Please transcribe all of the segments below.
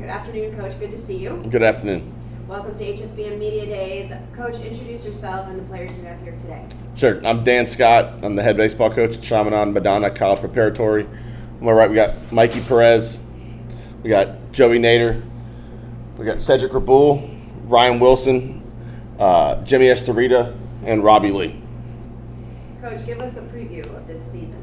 Good afternoon, Coach. Good to see you. Good afternoon. Welcome to HSBN Media Days. Coach, introduce yourself and the players you have here today. Sure. I'm Dan Scott. I'm the head baseball coach at Chaminade-Madonna College Preparatory. On my right, we got Mikey Perez. We got Joey Nader. We got Cedric Raboul, Ryan Wilson, Jimmy Estorita, and Robbie Lee. Coach, give us a preview of this season.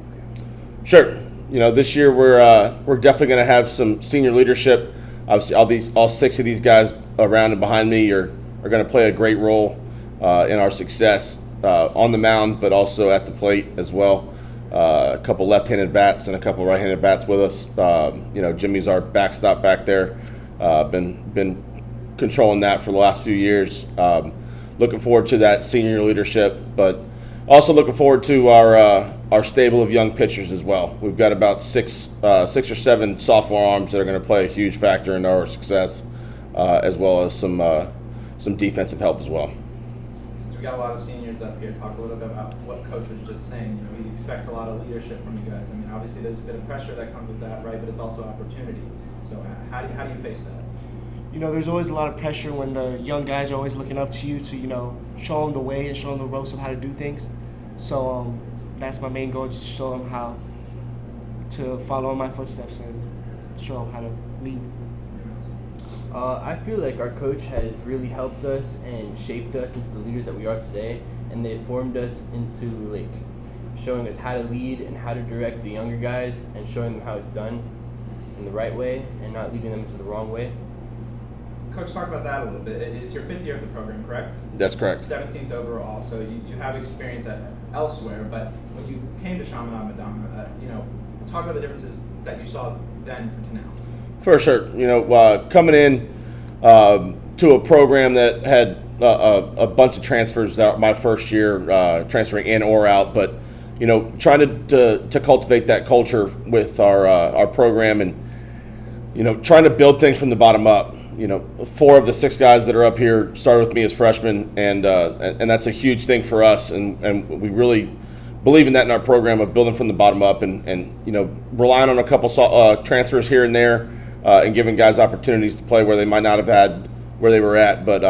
Sure. This year we're definitely going to have some senior leadership. Obviously, all six of these guys around and behind me are going to play a great role in our success on the mound, but also at the plate as well. A couple left-handed bats and a couple right-handed bats with us. Jimmy's our backstop back there. Been controlling that for the last few years. Looking forward to that senior leadership, but also looking forward to our stable of young pitchers as well. We've got about six or seven sophomore arms that are going to play a huge factor in our success, as well as some defensive help as well. Since we got a lot of seniors up here, talk a little bit about what Coach was just saying. He expects a lot of leadership from you guys. I mean, obviously there's a bit of pressure that comes with that, right? But it's also opportunity. So how do you face that? There's always a lot of pressure when the young guys are always looking up to you to, show them the way and show them the ropes of how to do things. So that's my main goal, just show them how to follow in my footsteps and show them how to lead. I feel like our coach has really helped us and shaped us into the leaders that we are today, and they formed us into showing us how to lead and how to direct the younger guys and showing them how it's done in the right way and not leading them into the wrong way. Coach, talk about that a little bit. It's your 5th year of the program, correct? That's correct. 17th overall, so you have experience elsewhere, but when you came to Chaminade-Madonna, talk about the differences that you saw then to now. For sure. Coming in to a program that had a bunch of transfers my first year, transferring in or out, but trying to cultivate that culture with our program and trying to build things from the bottom up. 4 of the 6 guys that are up here started with me as freshmen, and that's a huge thing for us, and we really believe in that in our program of building from the bottom up and relying on a couple transfers here and there and giving guys opportunities to play where they might not have had where they were at. But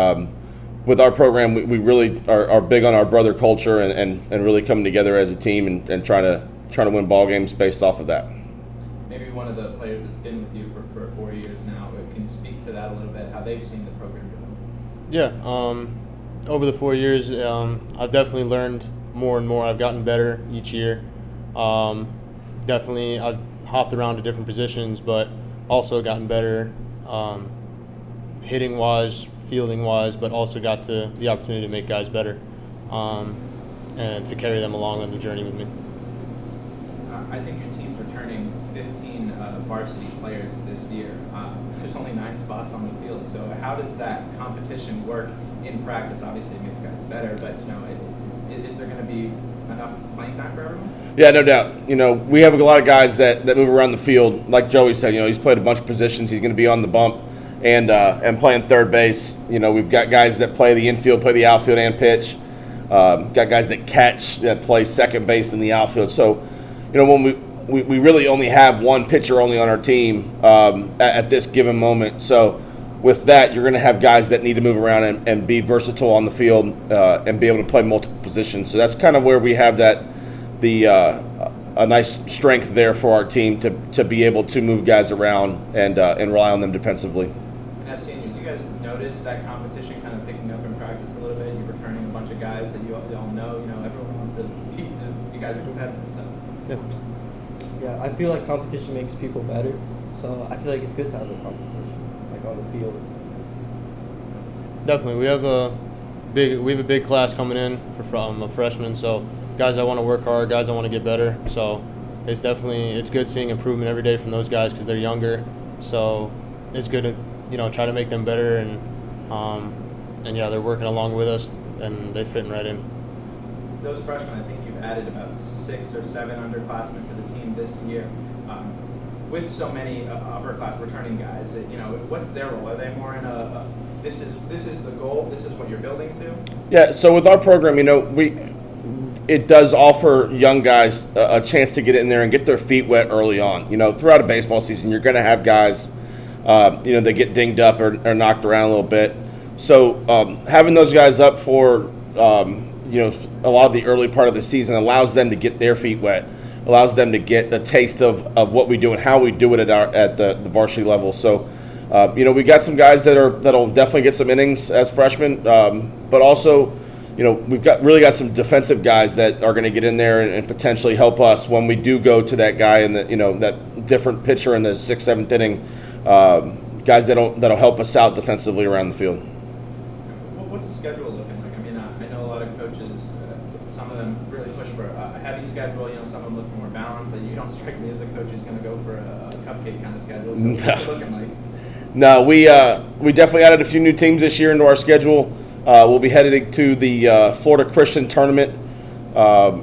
with our program, we really are big on our brother culture and really coming together as a team and trying to win ball games based off of that. Maybe one of the players that's been with you for 4 years now can speak to that a little bit, how they've seen the program go. Yeah, over the 4 years, I've definitely learned more and more. I've gotten better each year. Definitely, I've hopped around to different positions, but also gotten better hitting-wise, fielding-wise, but also got the opportunity to make guys better and to carry them along on the journey with me. I think your team's returning 15 varsity players this year. There's only 9 spots on the field, so how does that competition work in practice? Obviously, it makes guys better, but is there going to be enough playing time for everyone? Yeah, no doubt. We have a lot of guys that move around the field. Like Joey said, he's played a bunch of positions. He's going to be on the bump and playing third base. We've got guys that play the infield, play the outfield, and pitch. Got guys that catch, that play second base in the outfield. So, when we really only have one pitcher only on our team at this given moment. So with that, you're going to have guys that need to move around and be versatile on the field and be able to play multiple positions. So that's kind of where we have a nice strength there for our team to be able to move guys around and rely on them defensively. And as seniors, you guys notice that competition kind of picking up in practice a little bit? You're returning a bunch of guys that you all know. Everyone wants to compete. You guys are competitive, so. Yeah, I feel like competition makes people better, so I feel like it's good to have a competition, on the field. Definitely, we have a big class coming in from freshmen, so guys that want to work hard, guys that want to get better. So it's good seeing improvement every day from those guys because they're younger. So it's good to try to make them better and yeah, they're working along with us and they're fitting right in. Those freshmen, I think you've added about 6 or 7 underclassmen to the team this year. With so many upper-class returning guys, what's their role? Are they more in this is the goal, this is what you're building to? Yeah, so with our program, it does offer young guys a chance to get in there and get their feet wet early on. Throughout a baseball season, you're going to have guys they get dinged up or knocked around a little bit. So having those guys up for a lot of the early part of the season allows them to get their feet wet, allows them to get a taste of what we do and how we do it at the varsity level. So we got some guys that'll definitely get some innings as freshmen, but also we've really got some defensive guys that are going to get in there and potentially help us when we do go to that guy in that different pitcher in the 6th, 7th inning. Guys that'll help us out defensively around the field. What's the schedule looking like? I mean, I know a lot of coaches. Some of them really push for a heavy schedule. Some of them look for more balance. You don't strike me as a coach who's going to go for a cupcake kind of schedule. So what's it looking like? No, we definitely added a few new teams this year into our schedule. We'll be headed to the Florida Christian tournament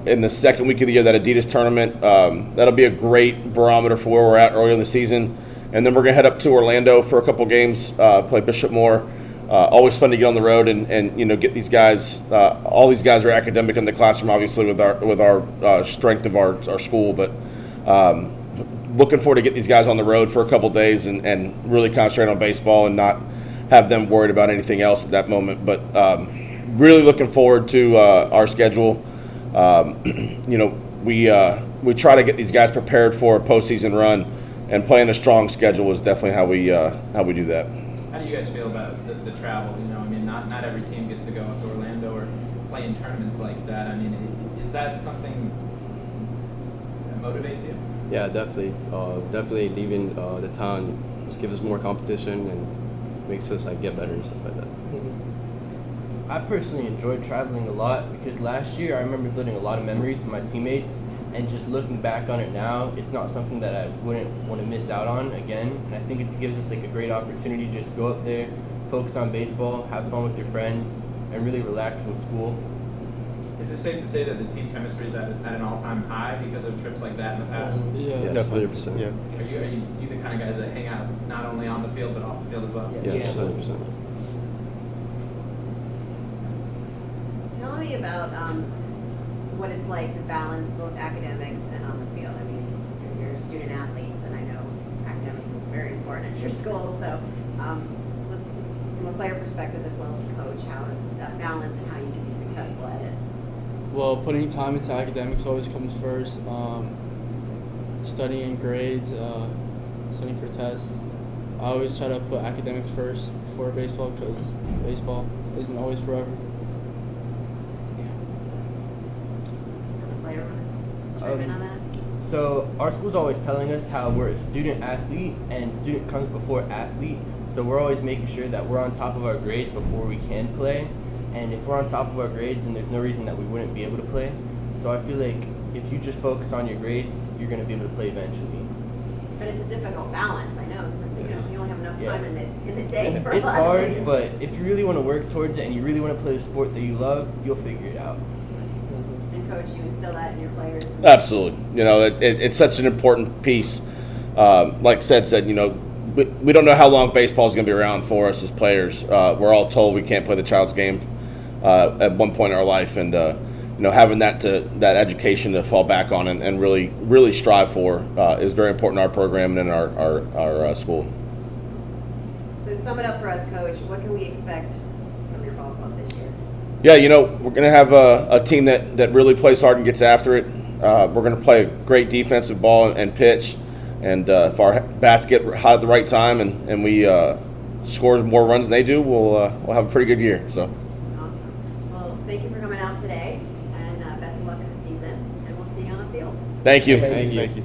in the second week of the year, that Adidas tournament. That'll be a great barometer for where we're at early in the season. And then we're going to head up to Orlando for a couple games, play Bishop Moore. Always fun to get on the road and get these guys. All these guys are academic in the classroom, obviously, with our strength of our school. But looking forward to get these guys on the road for a couple days and really concentrate on baseball and not have them worried about anything else at that moment. But really looking forward to our schedule. We try to get these guys prepared for a postseason run, and playing a strong schedule is definitely how we do that. How do you guys feel about the travel? I mean, not every team gets to go up to Orlando or play in tournaments like that. I mean, is that something that motivates you? Yeah, definitely. Definitely leaving the town just gives us more competition and makes us get better and stuff like that. I personally enjoyed traveling a lot because last year I remember building a lot of memories with my teammates, and just looking back on it now, it's not something that I wouldn't want to miss out on again. And I think it gives us a great opportunity to just go up there, focus on baseball, have fun with your friends, and really relax from school. Is it safe to say that the team chemistry is at an all-time high because of trips like that in the past? Yeah. Yes, 100%. Yeah. Are you the kind of guys that hang out not only on the field but off the field as well? Yes, Yeah. 100%. Tell me about what it's like to balance both academics and on the field. I mean, you're student athletes, and I know academics is very important at your school. So, from a player perspective as well as the coach, how that balance and how you can be successful at it. Well, putting time into academics always comes first. Studying grades, studying for tests. I always try to put academics first before baseball because baseball isn't always forever. Player, chime in on that. So our school's always telling us how we're a student athlete and student comes before athlete. So we're always making sure that we're on top of our grades before we can play. And if we're on top of our grades, then there's no reason that we wouldn't be able to play. So I feel like if you just focus on your grades, you're going to be able to play eventually. But it's a difficult balance, I know, because you only have enough time in the day for a It's lot hard, of things. but if you really want to work towards it and you really want to play the sport that you love, you'll figure it out. And coach, you instill that in your players. Absolutely. It's such an important piece. Like said, we don't know how long baseball is going to be around for us as players. We're all told we can't play the child's game at one point in our life, and having that education to fall back on and really strive for is very important in our program and in our school. So sum it up for us, coach. What can we expect from your ball club this year? Yeah, we're going to have a team that really plays hard and gets after it. We're going to play a great defensive ball and pitch. And if our bats get hot at the right time and we score more runs than they do, we'll have a pretty good year. So. Awesome. Well, thank you for coming out today, and best of luck in the season. And we'll see you on the field. Thank you. Thank you.